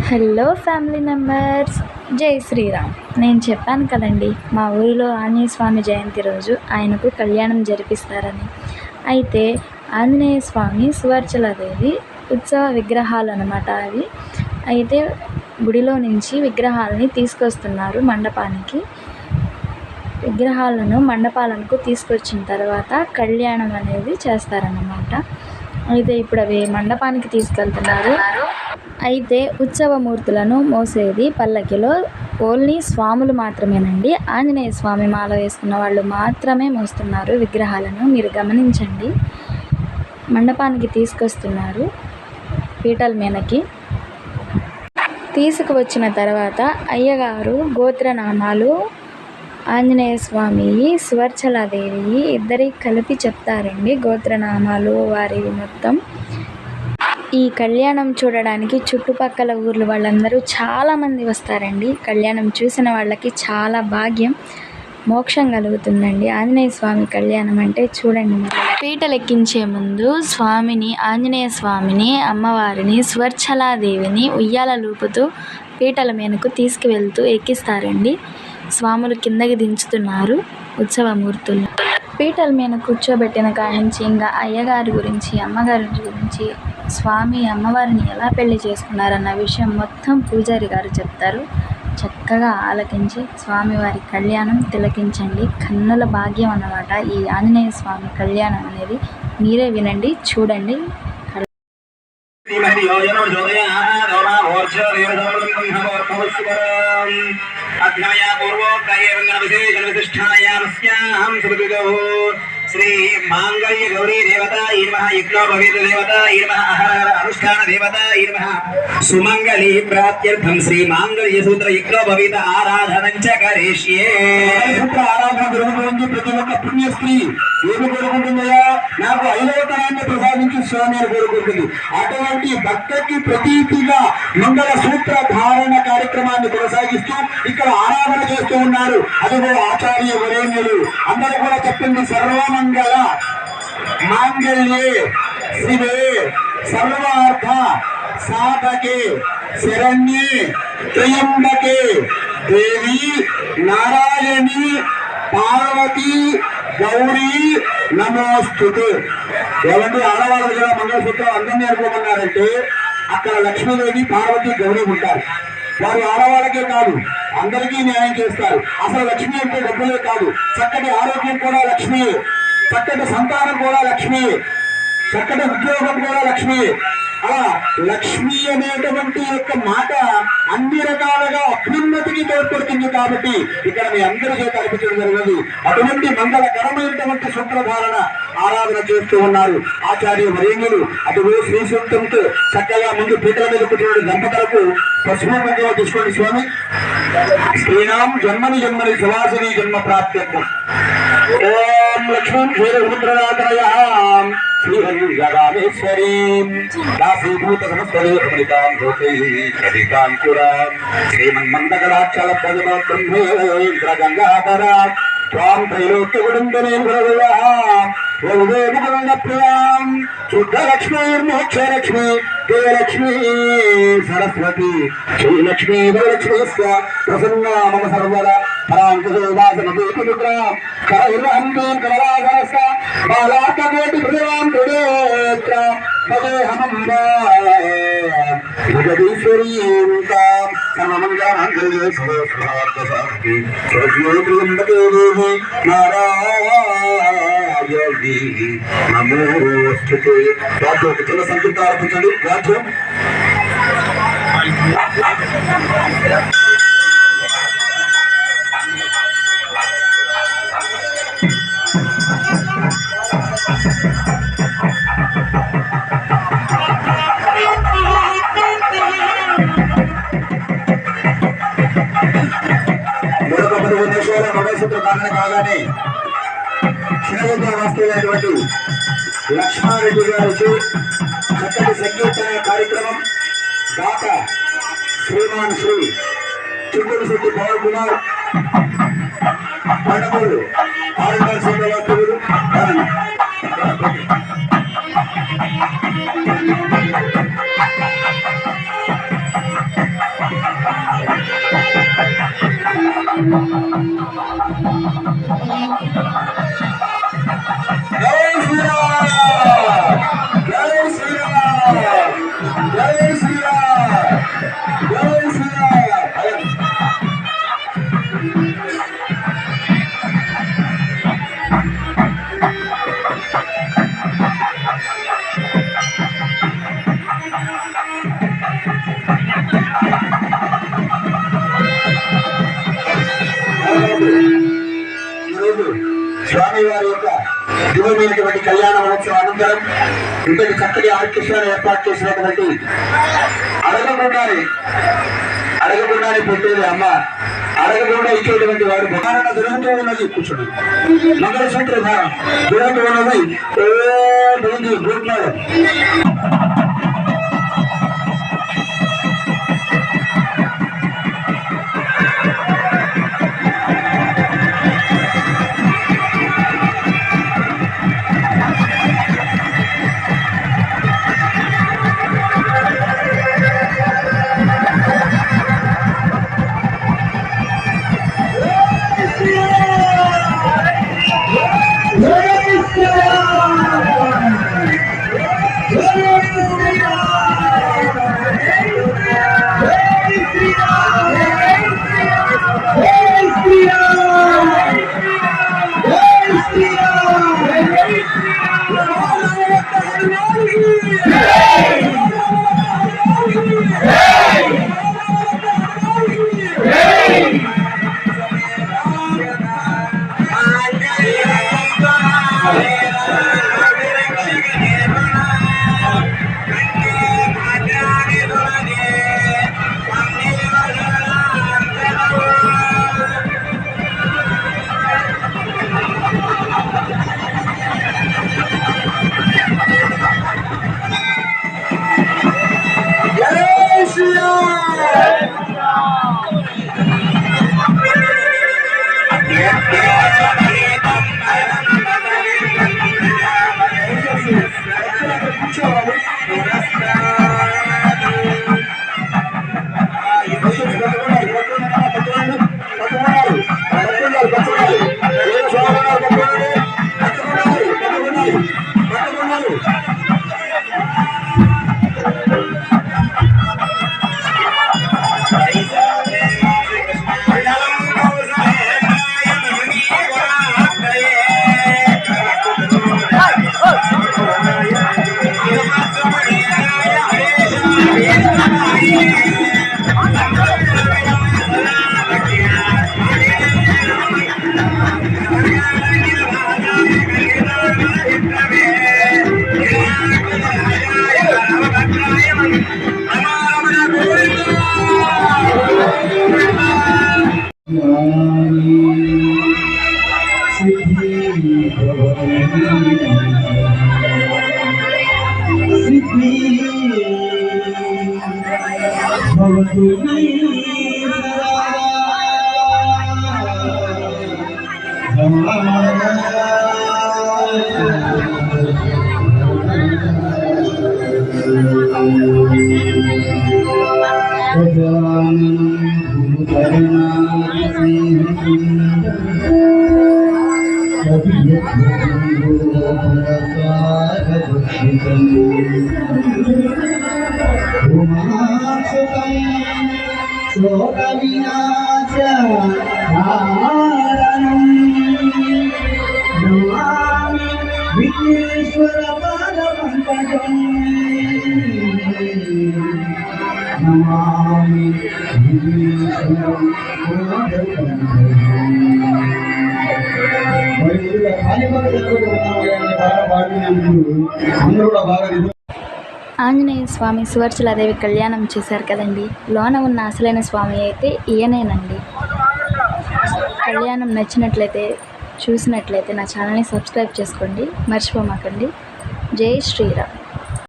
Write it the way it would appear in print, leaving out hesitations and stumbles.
Hello family members, జై శ్రీరామ్. నేను చెప్పాను కదండి, మా ఊరిలో ఆంజనేయ స్వామి జయంతి రోజు ఆయనకు కళ్యాణం జరిపిస్తారని. అయితే ఆంజనేయ స్వామి, సువర్చలాదేవి ఉత్సవ విగ్రహాలు అన్నమాట అవి. అయితే గుడిలో నుంచి విగ్రహాలని తీసుకొస్తున్నారు మండపానికి. విగ్రహాలను మండపాలకు తీసుకొచ్చిన తర్వాత కళ్యాణం అనేది చేస్తారన్నమాట. అయితే ఇప్పుడు అవి మండపానికి తీసుకెళ్తున్నారు. అయితే ఉత్సవమూర్తులను మోసేది పల్లకిలో ఓన్లీ స్వాములు మాత్రమేనండి. ఆంజనేయ స్వామి మాల వేసుకున్న వాళ్ళు మాత్రమే మోస్తున్నారు విగ్రహాలను. మీరు గమనించండి, మండపానికి తీసుకొస్తున్నారు పీటల మీదకి. తీసుకువచ్చిన తర్వాత అయ్యగారు గోత్రనామాలు ఆంజనేయ స్వామి, సువర్చలాదేవి ఇద్దరి కలిపి చెప్తారండి గోత్రనామాలు వారివి మొత్తం. ఈ కళ్యాణం చూడడానికి చుట్టుపక్కల ఊర్లు వాళ్ళందరూ చాలామంది వస్తారండి. కళ్యాణం చూసిన వాళ్ళకి చాలా భాగ్యం, మోక్షం కలుగుతుందండి. ఆంజనేయ స్వామి కళ్యాణం అంటే చూడండి. పీటలెక్కించే ముందు స్వామిని, ఆంజనేయ స్వామిని, అమ్మవారిని, సువర్చలాదేవిని ఉయ్యాల లూపుతూ పీటల మీదకు తీసుకువెళ్తూ ఎక్కిస్తారండి. స్వాములు కిందకి దించుతున్నారు ఉత్సవమూర్తులు. పీటల మీద కూర్చోబెట్టిన కాడి నుంచి ఇంకా అయ్యగారి గురించి, అమ్మగారి గురించి, స్వామి అమ్మవారిని ఎలా పెళ్లి చేసుకున్నారన్న విషయం మొత్తం పూజారి గారు చెప్తారు. చక్కగా ఆలకించి స్వామివారి కళ్యాణం తిలకించండి. కన్నుల భాగ్యం అన్నమాట ఈ ఆంజనేయ స్వామి కళ్యాణం అనేది. మీరే వినండి, చూడండి. శ్రీ మాంగళ్య గౌరీ దేవత ఈర్మః యజ్ఞో భవేత దేవత ఈర్మః అహర అనుష్ఠాన దేవత ఈర్మః సుమంగళి ప్రాప్త్యర్థం శ్రీ మాంగళ్య సూత్ర యజ్ఞో భవేత ఆరాధనం చ కరిష్యే. సూత్ర ఆరాధన జరుగుతుంది. ప్రతి ఒక్క పుణ్య స్త్రీ ఏమి కోరుకుంటుందయా? నాకు 5వ తరాన్ని ప్రసాదించి స్వామి అని కోరుకుంటుంది. అటువంటి భక్తకి ప్రతీతిగా మంగళ సూత్ర ధారణ కార్యక్రమాన్ని కొనసాగిస్తూ ఇక్కడ ఆరాధన చేస్తూ ఉన్నారు. అదిగో ఆచార్య వరేణ్యులు అందరూ కూడా చెప్పింది, సర్వమంగళ మాంగళ్యే శివే సర్వార్థ సాధకే శరణ్యే త్రయంబకే దేవి నారాయణి పార్వతి గౌరీ నమోస్తుతే. ఏమంటే ఆడవాళ్ళ దగ్గర మంగళసూత్రం అందరినీ అనుకోమన్నారంటే అక్కడ లక్ష్మీదేవి, పార్వతి, గౌరీ ఉంటారు. వారు ఆడవాళ్ళకే కాదు అందరికీ న్యాయం చేస్తారు. అసలు లక్ష్మి అంటే డబ్బులే కాదు, చక్కటి ఆరోగ్యం కూడా లక్ష్మి, చక్కటి సంతానం కూడా లక్ష్మి, చక్కటి ఉద్యోగం కూడా లక్ష్మి. అలా లక్ష్మి అనేటువంటి యొక్క మాట అన్ని రకాలుగా అభ్యున్నతికి తోడ్పడుతుంది. కాబట్టి ఇక్కడ మీ అందరి చేత అనిపించడం జరిగింది. అటువంటి మంగళకరమైనటువంటి సూత్రధారణ ఆరాధన చేస్తూ ఉన్నారు ఆచార్య వరేణ్యులు. అటు శ్రీ సూక్తంతో చక్కగా ముందు పీటల మీద కూర్చున్న దంపతులకు పసుపు కుంకుమ తీసుకోండి. స్వామి శ్రీనాం జన్మని జన్మని సువాసిని జన్మ ప్రాప్త్యర్థం. ఓం లక్ష్మీం క్షీరసముద్రనాథయాం శ్రీహరిరామేశ్వరీం దాసీభూత సమస్తేతాం శ్రీమన్మందగడాచల బ్రహ్మేంద్ర గంగాధర త్వాం త్రైలోక్యగుడంబనేంద్రయాం శుద్ధలక్ష్మీర్మోక్షలక్ష్మీ దేవలక్ష్మీ సరస్వతి శ్రీలక్ష్మీ వరలక్ష్మీ ప్రసన్నా మమ సర్వదా పరాంకుశోవాసనదేకుముద్రాం కరహిర్వహంతేం కమలాసనస్త బాలాకకోటి హృదయాం త్రినేత్ర భజేహమంబా జగదీశ్వరీం తాం సర్వమంగళమంగళే సర్వసార్థసాధకే సర్వజ్యోతిర్యంబకే దేవి నారాయణీ నమోస్తుతే. రాజు ఒక చిన్న సంకీర్తన ఆలపించండి. రాజు మంగళసూత్ర కాగానే చిన్నగొంత వాస్తవైనటువంటి లక్ష్మారెడ్డి గారికి చక్కటి సంకీర్తన కార్యక్రమం దాత శ్రీమాన్ శ్రీ చుట్టూరు శెట్టి పవన్ కుమార్ పండగలు ఆరున్నర శ్రీనివాసులు స్వామివారి యొక్క దివ్యమైనటువంటి కళ్యాణ మహోత్సవం అనంతరం ఇంతటి చక్కటి ఆర్కెస్ట్రాను ఏర్పాటు చేసినటువంటి అడగకుండానే పెట్టేది అమ్మ, అడగకుండా ఇచ్చేటువంటి వాడు ధారణ జరుగుతూ ఉన్నది. కూర్చోండి. మంగళసూత్ర ధారణ జరుగుతూ ఉన్నది. గుడ్నాడు ఆంజనేయ స్వామి సువర్చలాదేవి కళ్యాణం చేశారు కదండి. లోన ఉన్న అసలైన స్వామి అయితే ఈయనేనండి. కళ్యాణం నచ్చినట్లయితే చూసినట్లయితే నా ఛానల్ని సబ్స్క్రైబ్ చేసుకోండి, మర్చిపోమాకండి. జై శ్రీరామ్.